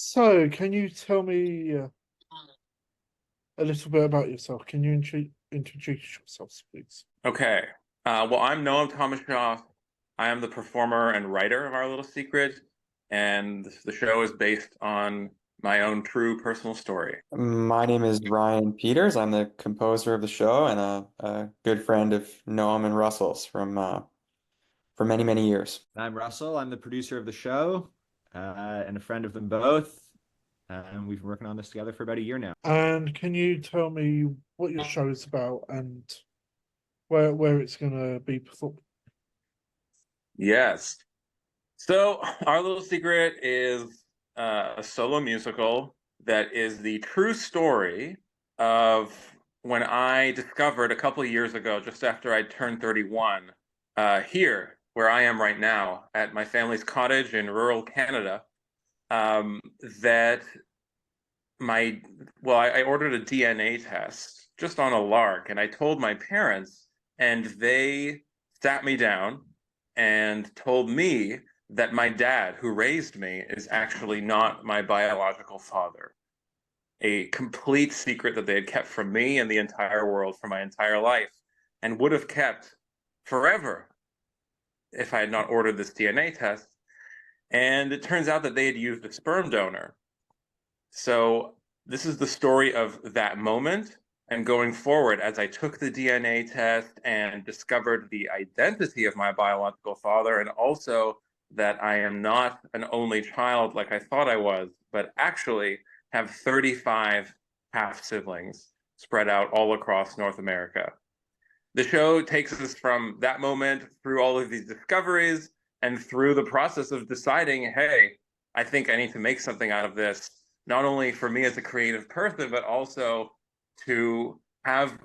So, can you tell me a little bit about yourself? Can you introduce yourself, please? Okay. Well, I'm Noam Thomas Shaw. I am the performer and writer of Our Little Secret, and the show is based on my own true personal story. My name is Ryan Peters. I'm the composer of the show and a good friend of Noam and Russell's for many, many years. I'm Russell. I'm the producer of the show, and a friend of them both. And we've been working on this together for about a year now. And can you tell me what your show is about and where it's going to be performed? Yes. So, Our Little Secret is a solo musical that is the true story of when I discovered a couple of years ago, just after I turned 31, here, where I am right now, at my family's cottage in rural Canada, that my I ordered a DNA test just on a lark, and I told my parents, and they sat me down and told me that my dad, who raised me, is actually not my biological father. A complete secret that they had kept from me and the entire world for my entire life, and would have kept forever if I had not ordered this DNA test. And it turns out that they had used a sperm donor. So this is the story of that moment and going forward as I took the DNA test and discovered the identity of my biological father, and also that I am not an only child like I thought I was, but actually have 35 half siblings spread out all across North America. The show takes us from that moment through all of these discoveries and through the process of deciding, hey, I think I need to make something out of this, not only for me as a creative person, but also to have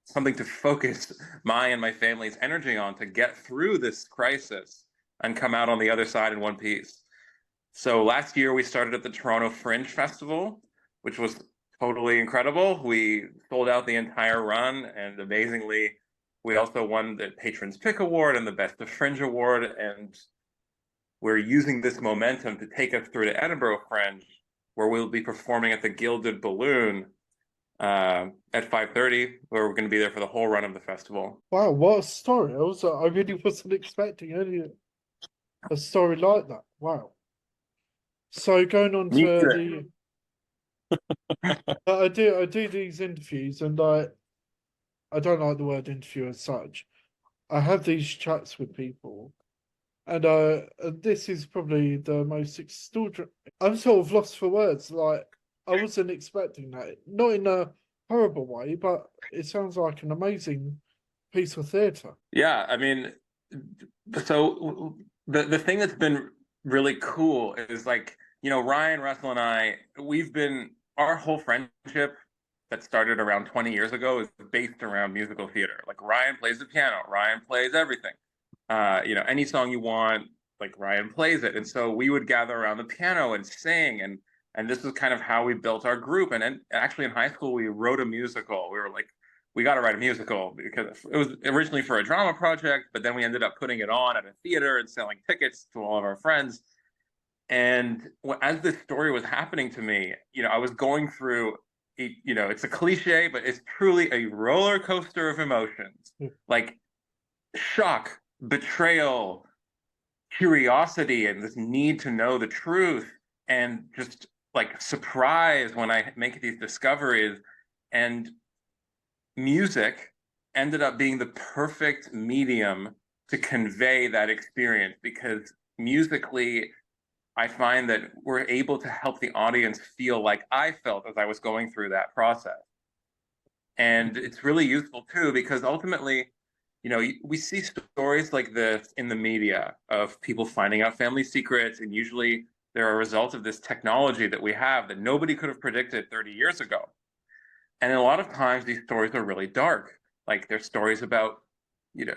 something to focus my and my family's energy on to get through this crisis and come out on the other side in one piece. So last year we started at the Toronto Fringe Festival, which was totally incredible. We sold out the entire run, and amazingly, we also won the Patrons Pick Award and the Best of Fringe Award, and we're using this momentum to take us through to Edinburgh Fringe, where we'll be performing at the Gilded Balloon at 5:30, where we're going to be there for the whole run of the festival. Wow, what a story! I really wasn't expecting a story like that. Wow. So going on Me to too. the, I do these interviews, and I don't like the word interview as such. I have these chats with people, and this is probably the most extraordinary. I'm sort of lost for words. Like, I wasn't expecting that. Not in a horrible way, but it sounds like an amazing piece of theatre. Yeah, I mean, so the thing that's been really cool is, like, Ryan, Russell, and I, we've been our whole friendship that started around 20 years ago is based around musical theater. Like, Ryan plays the piano, Ryan plays everything. Any song you want, like, Ryan plays it. And so we would gather around the piano and sing, and this is kind of how we built our group. And actually in high school we wrote a musical. We were like, we got to write a musical because it was originally for a drama project, but then we ended up putting it on at a theater and selling tickets to all of our friends. And as this story was happening to me, I was going through, it's a cliche, but it's truly a roller coaster of emotions, like shock, betrayal, curiosity, and this need to know the truth, and just like surprise when I make these discoveries. And music ended up being the perfect medium to convey that experience, because musically I find that we're able to help the audience feel like I felt as I was going through that process. And it's really useful too, because ultimately, we see stories like this in the media of people finding out family secrets, and usually they're a result of this technology that we have that nobody could have predicted 30 years ago. And a lot of times these stories are really dark. Like, there's stories about,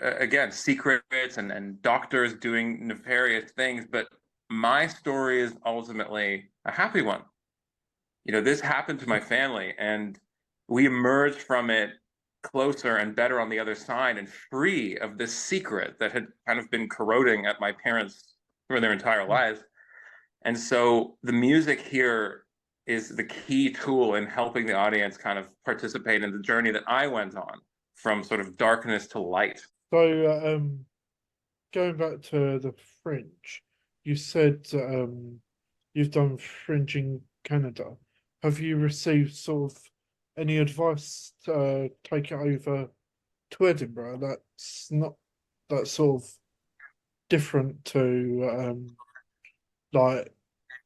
again, secrets and doctors doing nefarious things. But my story is ultimately a happy one. This happened to my family, and we emerged from it closer and better on the other side, and free of this secret that had kind of been corroding at my parents for their entire lives. And so the music here is the key tool in helping the audience kind of participate in the journey that I went on from sort of darkness to light. So, going back to the Fringe, you said you've done Fringe in Canada. Have you received sort of any advice to take it over to Edinburgh? That's sort of different to like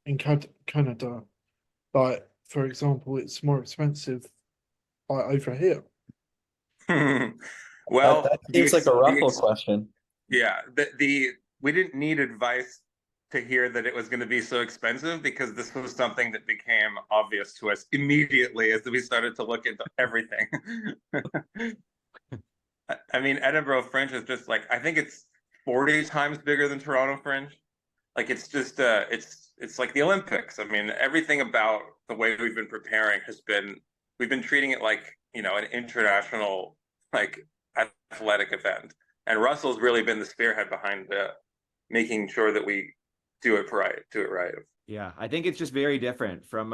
in Canada. Like, for example, it's more expensive like over here. Well, That seems like a Russell question. yeah, we didn't need advice to hear that it was going to be so expensive, because this was something that became obvious to us immediately as we started to look into everything. I mean, Edinburgh Fringe is just like, I think it's 40 times bigger than Toronto Fringe. Like, it's just it's like the Olympics. I mean, everything about the way we've been preparing has been, we've been treating it like, you know, an international like athletic event. And Russell's really been the spearhead behind making sure that we do it right. Yeah, I think it's just very different from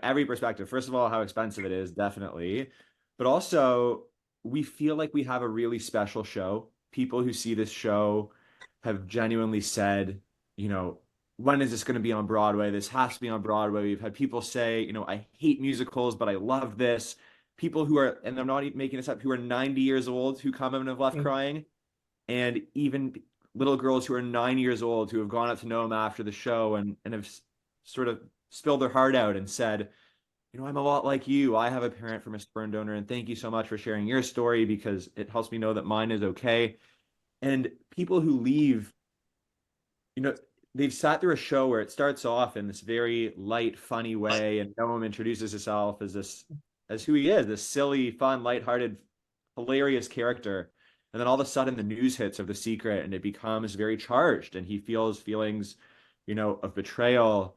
every perspective. First of all, how expensive it is, definitely. But also, we feel like we have a really special show. People who see this show have genuinely said, you know, when is this going to be on Broadway? This has to be on Broadway. We've had people say, you know, I hate musicals, but I love this. People who are, and I'm not even making this up, who are 90 years old who come and have left crying. And even little girls who are 9 years old who have gone up to know him after the show and have sort of spilled their heart out and said, you know, I'm a lot like you. I have a parent from a sperm donor, and thank you so much for sharing your story because it helps me know that mine is okay. And people who leave, you know, they've sat through a show where it starts off in this very light, funny way, and Noam introduces himself as who he is, this silly, fun, lighthearted, hilarious character. And then all of a sudden the news hits of The Secret and it becomes very charged, and he feels feelings, you know, of betrayal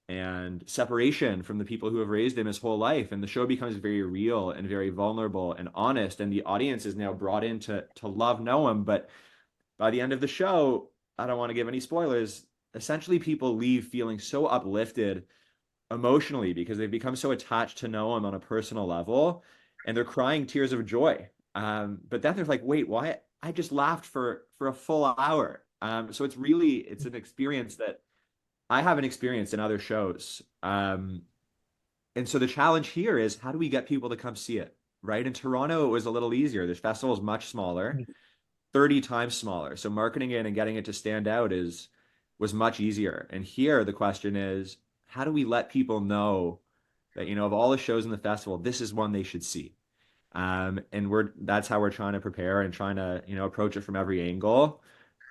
and separation from the people who have raised him his whole life. And the show becomes very real and very vulnerable and honest. And the audience is now brought in to love Noam. But by the end of the show, I don't want to give any spoilers. Essentially, people leave feeling so uplifted emotionally because they've become so attached to Noam on a personal level, and they're crying tears of joy. But then they're like, wait, why? I just laughed for a full hour. So it's an experience that I haven't experienced in other shows. And so the challenge here is, how do we get people to come see it? Right? In Toronto, it was a little easier. The festival is much smaller, 30 times smaller. So marketing it and getting it to stand out was much easier. And here the question is, how do we let people know that, you know, of all the shows in the festival, this is one they should see? And that's how we're trying to prepare and trying to, you know, approach it from every angle.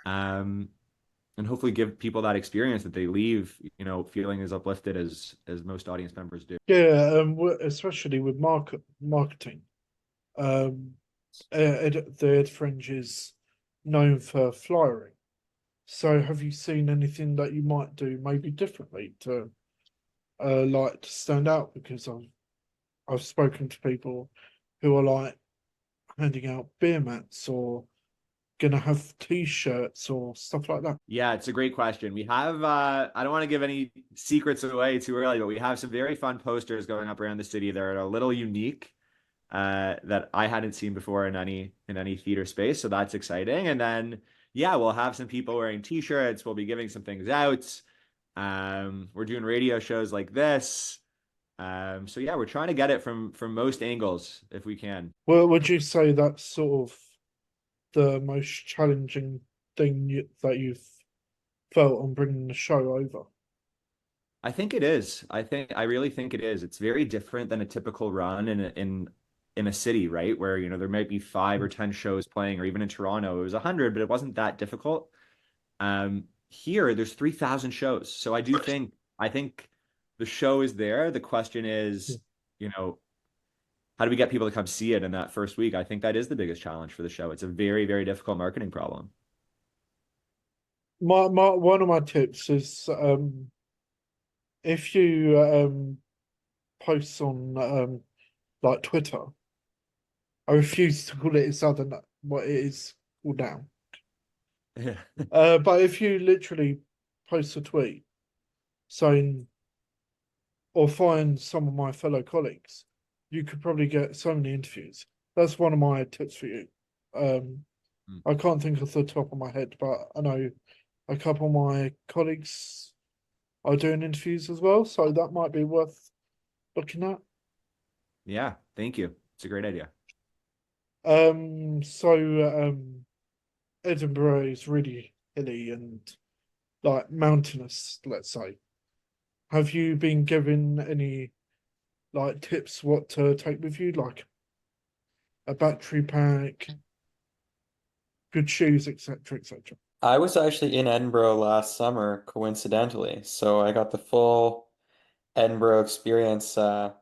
And hopefully give people that experience that they leave, you know, feeling as uplifted as most audience members do. Yeah, especially with marketing. The Ed Fringe is known for flyering. So have you seen anything that you might do maybe differently to like to stand out? Because I've spoken to people who are like handing out beer mats or gonna have t-shirts or stuff like that. Yeah, it's a great question. We have I don't want to give any secrets away too early, but we have some very fun posters going up around the city that are a little unique, that I hadn't seen before in any theater space. So that's exciting. And then yeah, we'll have some people wearing t-shirts. We'll be giving some things out. We're doing radio shows like this. So yeah, we're trying to get it from most angles if we can. Well, would you say that's sort of the most challenging thing that you've felt on bringing the show over? I think it is. I really think it is. It's very different than a typical run in a city, right? Where, you know, there might be 5 or 10 shows playing, or even in Toronto, it was 100, but it wasn't that difficult. Here, there's 3,000 shows. So I think the show is there. The question is, you know, how do we get people to come see it in that first week? I think that is the biggest challenge for the show. It's a very, very difficult marketing problem. My one of my tips is if you post on like Twitter, I refuse to call it its other what it is called now. Yeah. But if you literally post a tweet saying, or find some of my fellow colleagues, you could probably get so many interviews. That's one of my tips for you. I can't think off the top of my head, but I know a couple of my colleagues are doing interviews as well, so that might be worth looking at. Yeah, thank you. It's a great idea. Edinburgh is really hilly and like mountainous, let's say. Have you been given any like tips what to take with you, like a battery pack, good shoes, etc., etc.? I was actually in Edinburgh last summer, coincidentally, so I got the full Edinburgh experience. The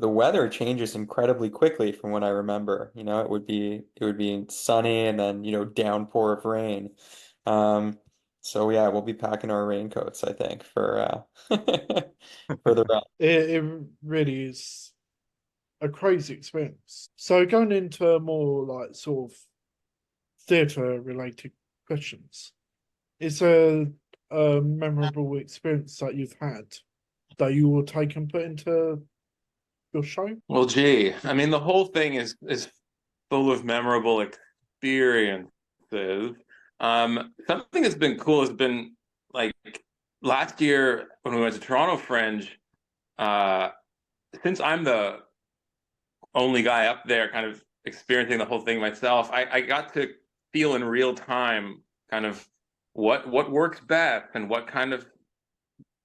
weather changes incredibly quickly from what I remember. You know, it would be sunny and then, downpour of rain. Um, so yeah, we'll be packing our raincoats, I think, for for the run. It really is a crazy experience. So going into more like sort of theatre related questions, is there a memorable experience that you've had that you will take and put into your show? Well, gee, I mean, the whole thing is full of memorable experiences. Something that's been cool has been like last year when we went to Toronto Fringe. Uh, since I'm the only guy up there, kind of experiencing the whole thing myself, I got to feel in real time kind of what works best and what kind of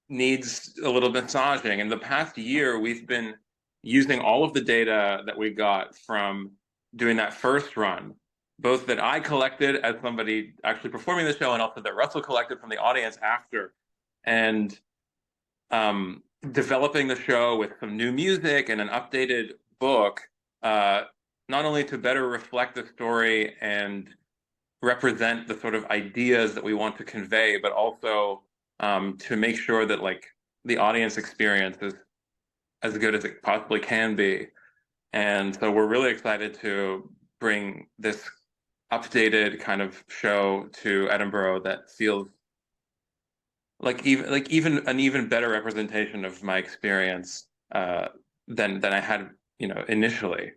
needs a little massaging. In the past year, we've been using all of the data that we got from doing that first run, both that I collected as somebody actually performing the show and also that Russell collected from the audience after, and developing the show with some new music and an updated book, not only to better reflect the story and represent the sort of ideas that we want to convey, but also to make sure that like the audience experience is as good as it possibly can be. And so we're really excited to bring this updated kind of show to Edinburgh that feels like even an even better representation of my experience than I had, initially.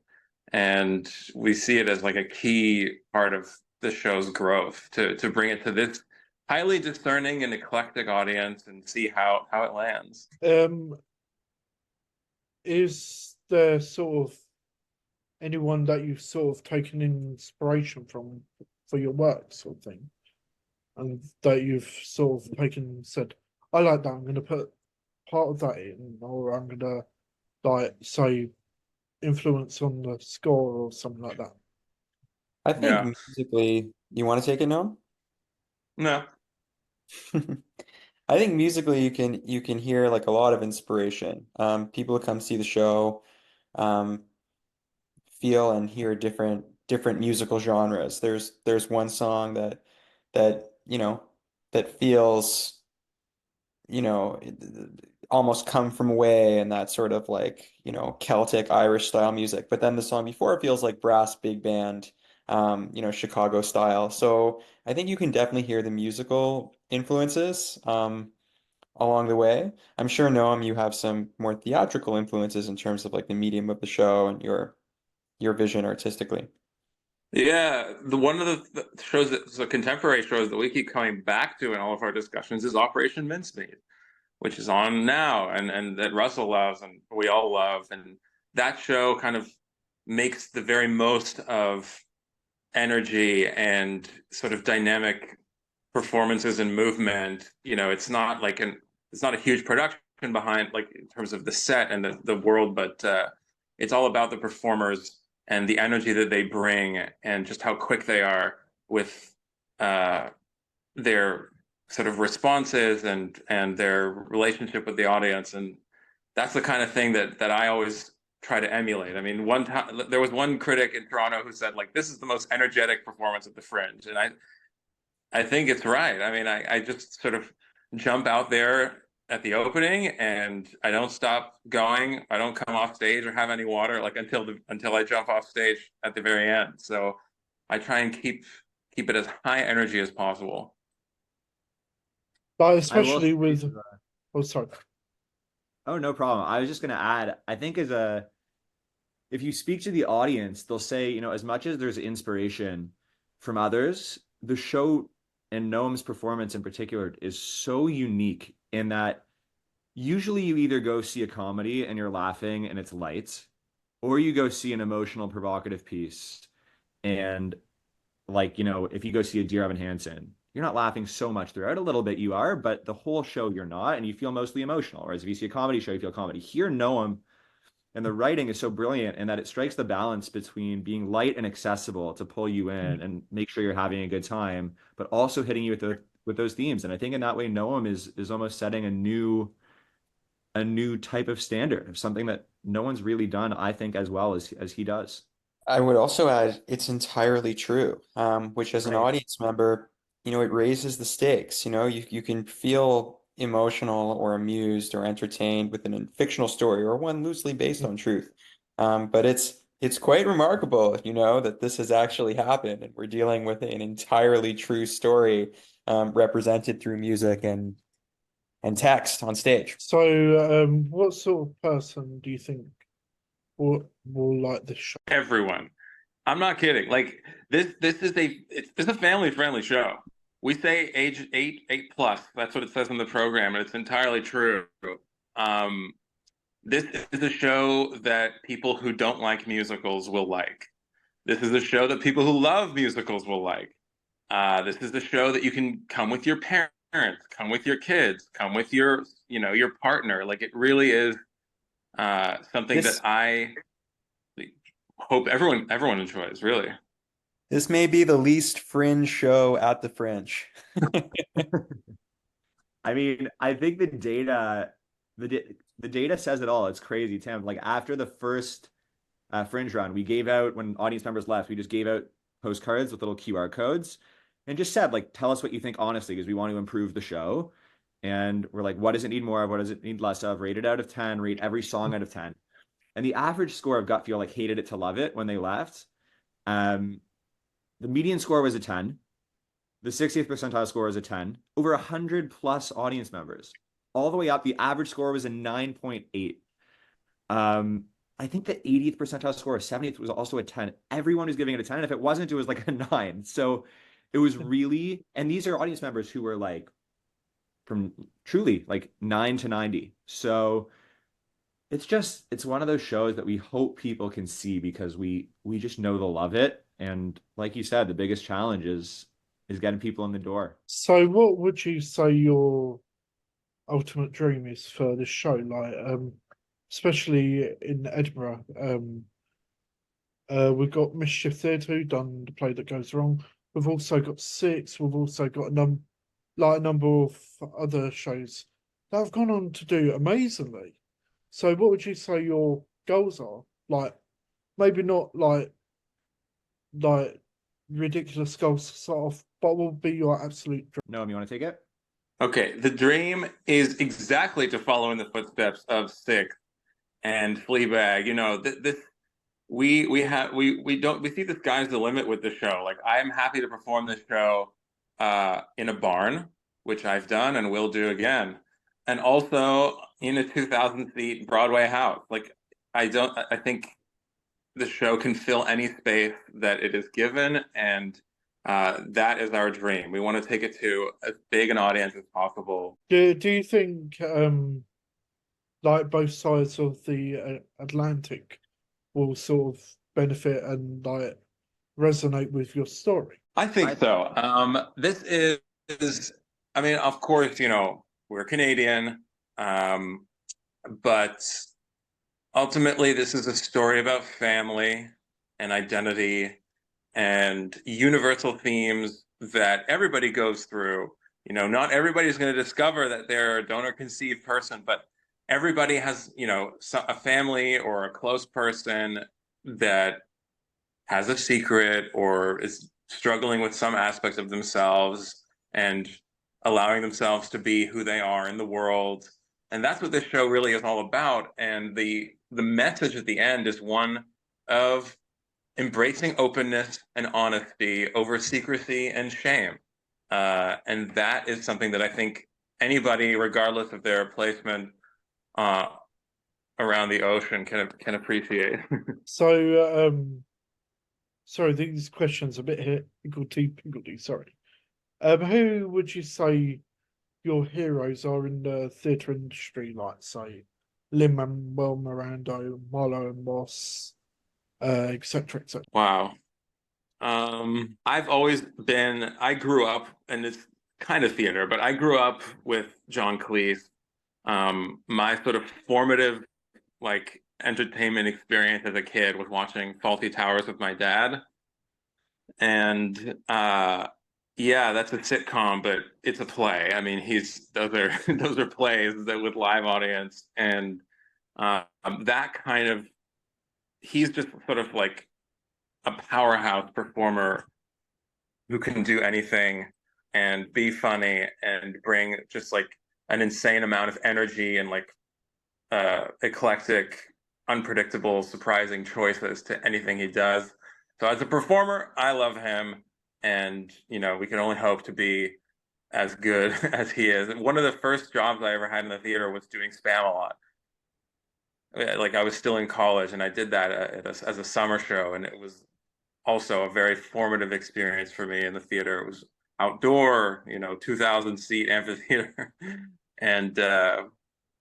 And we see it as like a key part of the show's growth to bring it to this highly discerning and eclectic audience and see how it lands. Is there sort of anyone that you've sort of taken inspiration from for your work, sort of thing, and that you've sort of taken and said, I like that, I'm going to put part of that in, or I'm going to like say influence on the score or something like that? I think Yeah. musically, you want to take it, Noam? No. I think musically you can hear like a lot of inspiration. People who come see the show um, feel and hear different musical genres. There's one song that that feels almost come from away and that sort of like Celtic Irish style music. But then the song before it feels like brass big band, Chicago style. So I think you can definitely hear the musical influences along the way. I'm sure, Noam, you have some more theatrical influences in terms of like the medium of the show and your vision artistically. Yeah, the one of the shows the contemporary shows that we keep coming back to in all of our discussions is Operation Mincemeat, which is on now and that Russell loves and we all love. And that show kind of makes the very most of energy and sort of dynamic performances and movement. It's not a huge production behind like in terms of the set and the world, but it's all about the performers and the energy that they bring and just how quick they are with their sort of responses and their relationship with the audience. And that's the kind of thing that I always try to emulate. I mean, one time there was one critic in Toronto who said like, this is the most energetic performance at the Fringe. And I think it's right. I mean, I just sort of jump out there at the opening and I don't stop going. I don't come off stage or have any water like until I jump off stage at the very end. So I try and keep it as high energy as possible. Like I will especially say, with oh sorry. oh, no problem. I was just going to add, I think if you speak to the audience, they'll say, as much as there's inspiration from others, the show and Noam's performance in particular is so unique in that usually you either go see a comedy and you're laughing and it's light, or you go see an emotional, provocative piece. And like, if you go see a Dear Evan Hansen, you're not laughing so much throughout. A little bit you are, but the whole show you're not, and you feel mostly emotional. Whereas if you see a comedy show, you feel comedy. Here, Noam, and the writing is so brilliant in that it strikes the balance between being light and accessible to pull you in and make sure you're having a good time, but also hitting you with those themes. And I think in that way, Noam is almost setting a new type of standard of something that no one's really done, I think, as well as he does. I would also add it's entirely true, which as an Right. audience member, it raises the stakes. You can feel emotional or amused or entertained with a fictional story or one loosely based on truth. But it's quite remarkable, that this has actually happened and we're dealing with an entirely true story, represented through music and text on stage. So what sort of person do you think will like this show? Everyone. I'm not kidding. Like this is it's a family friendly show. We say age eight plus. That's what it says in the program, and it's entirely true. Um, this is a show that people who don't like musicals will like. This is a show that people who love musicals will like. This is the show that you can come with your parents, come with your kids, come with your partner. Like it really is something that This I hope everyone enjoys. Really. this may be the least fringe show at the Fringe. I mean, I think the data says it all. It's crazy, Tim. Like after the first Fringe run, we gave out when audience members left, we just gave out postcards with little QR codes and just said, like, tell us what you think honestly, because we want to improve the show. And we're like, what does it need more of? What does it need less of? Rate it out of 10, rate every song out of 10. And the average score of Gut Feel like hated it to love it when they left. Um, the median score was a 10. The 60th percentile score is a 10. Over 100 plus audience members. All the way up, the average score was a 9.8. I think the 80th percentile score or 70th was also a 10. Everyone was giving it a 10. And if it wasn't, it was like a 9. So it was really, and these are audience members who were like from truly like 9 to 90. So it's one of those shows that we hope people can see because we just know they'll love it. And like you said, the biggest challenge is getting people in the door. So what would you say your ultimate dream is for this show? Like especially in Edinburgh. We've got Mischief Theatre who done The Play That Goes Wrong. We've also got Six. We've also got a number of other shows that have gone on to do amazingly. So what would you say your goals are? Like maybe not like ridiculous goals to start off, but what would be your absolute dream? Noam, you want to take it? Okay, the dream is exactly to follow in the footsteps of Six and Fleabag. This we see the sky's the limit with the show. Like I am happy to perform this show in a barn, which I've done and will do again, and also in a 2,000-seat Broadway house. Like I think the show can fill any space that it is given, and that is our dream. We want to take it to as big an audience as possible. Do you think like both sides of the Atlantic will sort of benefit and like resonate with your story? I think so. This is, I mean, of course, we're Canadian, but ultimately, this is a story about family and identity and universal themes that everybody goes through. Not everybody's going to discover that they're a donor conceived person, but everybody has, a family or a close person that has a secret or is struggling with some aspects of themselves and allowing themselves to be who they are in the world. And that's what this show really is all about. And the message at the end is one of embracing openness and honesty over secrecy and shame. And that is something that I think anybody, regardless of their placement around the ocean, can appreciate. So, sorry, these questions a bit higgledy, sorry. Who would you say your heroes are in the theatre industry, like, say, Lin-Manuel Miranda, Marlo and Moss, etc., etc.? Wow. I've always been, I grew up, and it's kind of theater, but I grew up with John Cleese. My sort of formative, like, entertainment experience as a kid was watching Fawlty Towers with my dad. And yeah, that's a sitcom, but it's a play. I mean, those are those are plays that with live audience, and that kind of, he's just sort of like a powerhouse performer who can do anything and be funny and bring just like an insane amount of energy and like eclectic, unpredictable, surprising choices to anything he does. So as a performer, I love him, and we can only hope to be as good as he is. And one of the first jobs I ever had in the theater was doing Spam-A-Lot. Like, I was still in college, and I did that as a summer show, and it was also a very formative experience for me in the theater. It was outdoor, 2,000 seat amphitheater, and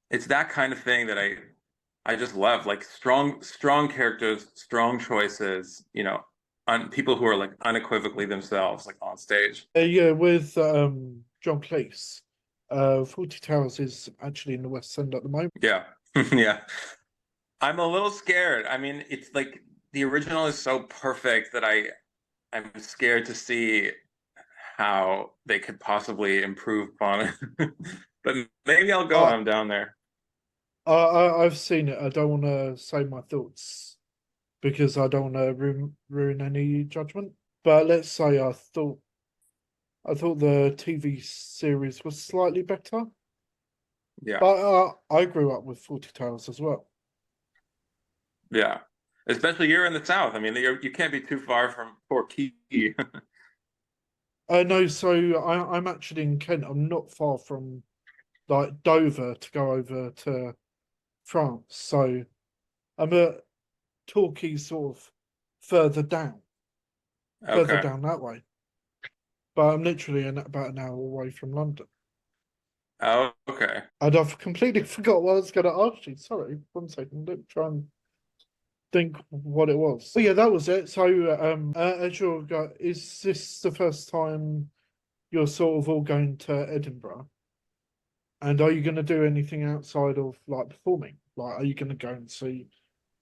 it's that kind of thing that I just love, like strong characters, strong choices, people who are like unequivocally themselves, like on stage. Yeah, with John Cleese, Fawlty Towers is actually in the West End at the moment. Yeah, yeah. I'm a little scared. I mean, it's like the original is so perfect that I'm scared to see how they could possibly improve upon it. But maybe I'll go when I'm down there. I've seen it. I don't want to say my thoughts because I don't want to ruin any judgment. But let's say I thought the TV series was slightly better. Yeah. But I grew up with Fawlty Towers as well. Yeah. Especially you're in the South. I mean, you can't be too far from Torquay. No, so I'm actually in Kent. I'm not far from like Dover to go over to France. So I'm at Torquay, sort of further down Okay. that way. But I'm literally about an hour away from London. Oh, okay. And I've completely forgot what I was going to ask you. Sorry, 1 second. Let me try and think what it was. Oh yeah, that was it. So, as is this the first time you're sort of all going to Edinburgh? And are you going to do anything outside of like performing? Like, are you going to go and see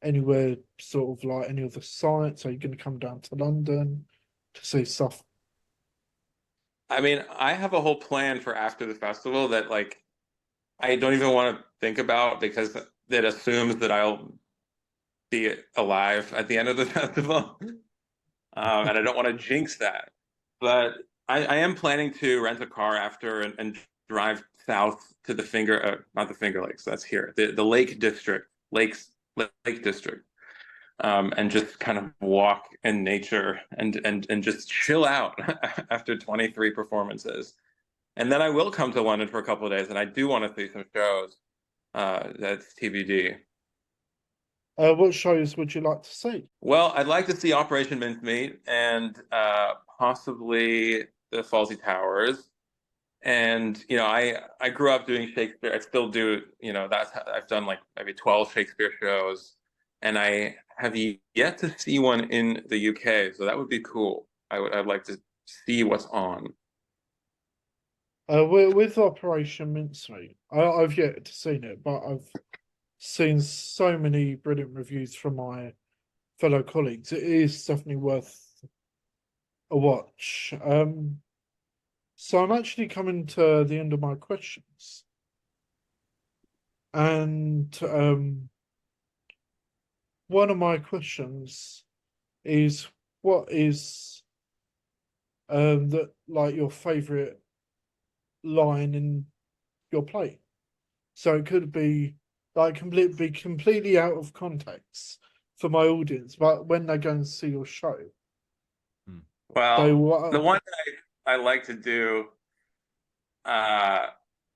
anywhere, sort of like any of the sites? Are you going to come down to London to see stuff? I mean, I have a whole plan for after the festival that, like, I don't even want to think about because it assumes that I'll be alive at the end of the festival. And I don't want to jinx that. But I am planning to rent a car after and drive south to the not the Finger Lakes, that's here, the Lake District, Lake District, and just kind of walk in nature and just chill out after 23 performances. And then I will come to London for a couple of days, and I do want to see some shows. That's TBD. What shows would you like to see? Well, I'd like to see Operation Mincemeat and possibly the Fawlty Towers. And I grew up doing Shakespeare. I still do. I've done like maybe 12 Shakespeare shows, and I have yet to see one in the UK. So that would be cool. I'd like to see what's on. With Operation Mincemeat, I've yet to see it, but I've seen so many brilliant reviews from my fellow colleagues. It is definitely worth a watch. So I'm actually coming to the end of my questions, and one of my questions is, what is like your favorite line in your play? So it could be like completely out of context for my audience, but when they go and see your show, Well, they will. the one that I like to do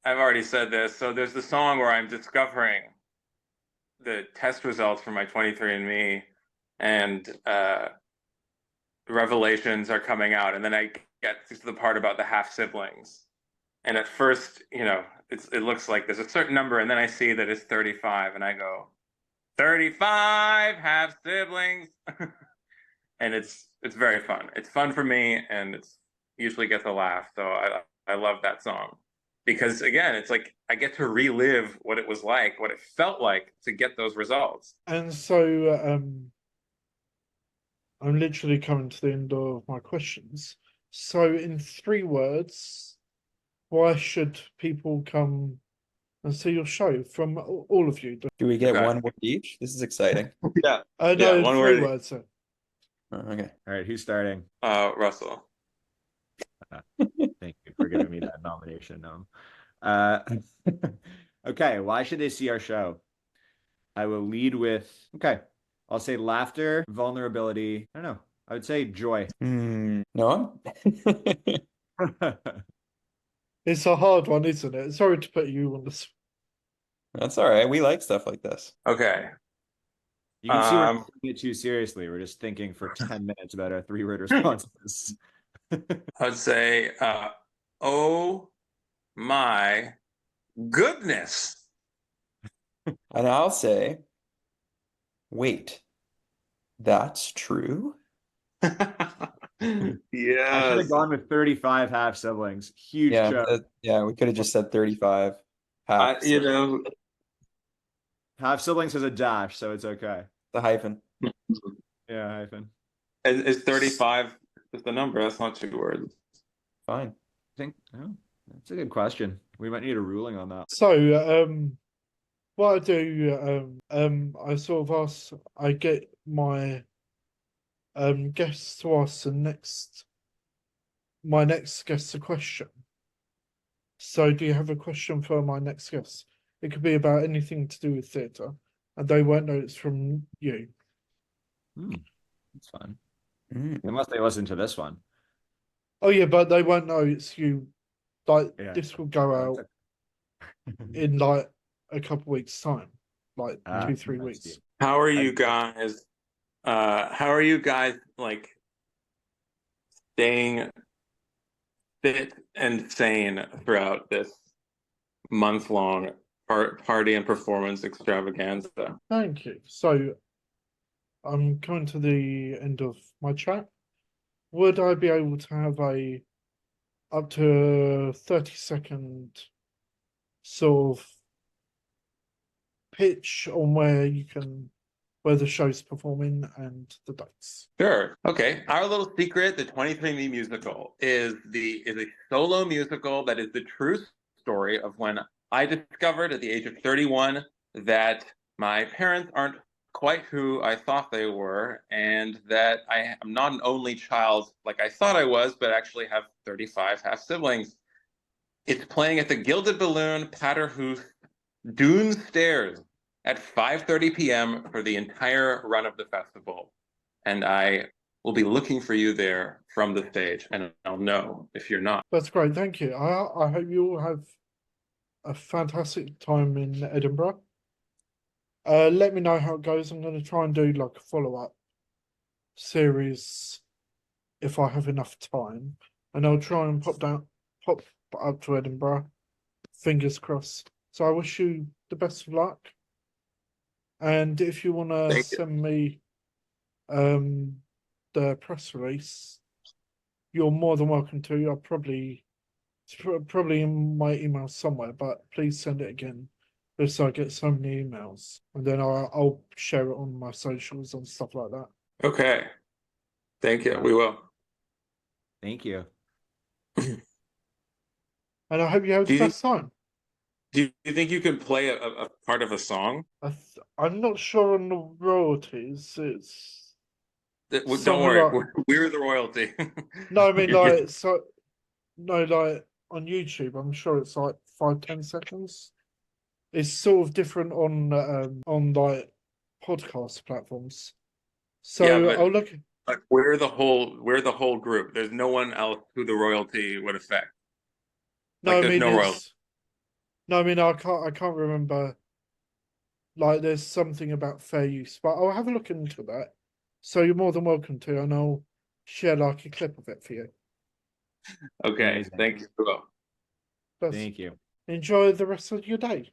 I've already said this. So there's the song where I'm discovering the test results for my 23andMe, and revelations are coming out, and then I get to the part about the half siblings. And at first, it looks like there's a certain number, and then I see that it's 35, and I go, 35 half siblings. And it's very fun. It's fun for me, and it's usually gets a laugh. So I love that song because, again, it's like I get to relive what it was like, what it felt like to get those results. And so I'm literally coming to the end of my questions. So in 3 words, why should people come and see your show from all of you? Do we get Okay. one word each? This is exciting. Yeah. No, Yeah, one 3 word. words, sir. Oh, okay. All right, who's starting? Russell. Thank you for giving me that nomination. Okay, why should they see our show? I will lead with, okay, I'll say laughter, vulnerability. I don't know. I would say joy. No? It's a hard one, isn't it? Sorry to put you on the spot. That's all right. We like stuff like this. Okay. You can see we're not taking it too seriously. We're just thinking for 10 minutes about our 3-word responses. I'd say, oh my goodness. And I'll say, wait, that's true? I should Yes. have gone with 35 half siblings. Huge show. Yeah, we could have just said 35 half. Half siblings has a dash, so it's okay. The hyphen. Yeah, hyphen. Is 35 just the number? That's not 2 words. Fine. I think that's a good question. We might need a ruling on that. So, what I do, I sort of ask, I get my guests to ask my next guest a question. So, do you have a question for my next guest? It could be about anything to do with theatre, and they won't know it's from you. That's fun. Unless they listen to this one. Oh yeah, but they won't know it's you. Like Yeah. this will go out in like a couple weeks' time, like 2-3 weeks. How are you guys? How are you guys like staying fit and sane throughout this month-long party and performance extravaganza? Thank you. So I'm coming to the end of my chat. Would I be able to have up to 30-second sort of pitch on where the show's performing and the dates? Sure. Okay. Our little secret, the 23andMe musical, is a solo musical that is the true story of when I discovered at the age of 31 that my parents aren't quite who I thought they were, and that I am not an only child like I thought I was, but actually have 35 half siblings. It's playing at the Gilded Balloon, Paterhouse, Dune Stairs at 5:30 p.m. for the entire run of the festival. And I will be looking for you there from the stage, and I'll know if you're not. That's great. Thank you. I hope you all have a fantastic time in Edinburgh. Let me know how it goes. I'm going to try and do like a follow-up series if I have enough time, and I'll try and pop up to Edinburgh. Fingers crossed. So I wish you the best of luck. And if you want to send me the press release, you're more than welcome to. It's probably in my email somewhere, but please send it again. So I get so many emails, and then I'll share it on my socials and stuff like that. Okay. Thank you. We will. Thank you. And I hope you have the best time. Do you think you can play a part of a song? I'm not sure on the royalties. Don't worry, we're the royalty. No, I mean like like on YouTube. I'm sure it's like 5-10 seconds. It's sort of different on like podcast platforms. So yeah, but I'll look. Like we're the whole group. There's no one else who the royalty would affect. No, Like, I there's mean no royalty. No, I mean I can't remember. Like there's something about fair use, but I'll have a look into that. So you're more than welcome to, and I'll share like a clip of it for you. Okay, Amazing. thank you. But Thank you. enjoy the rest of your day.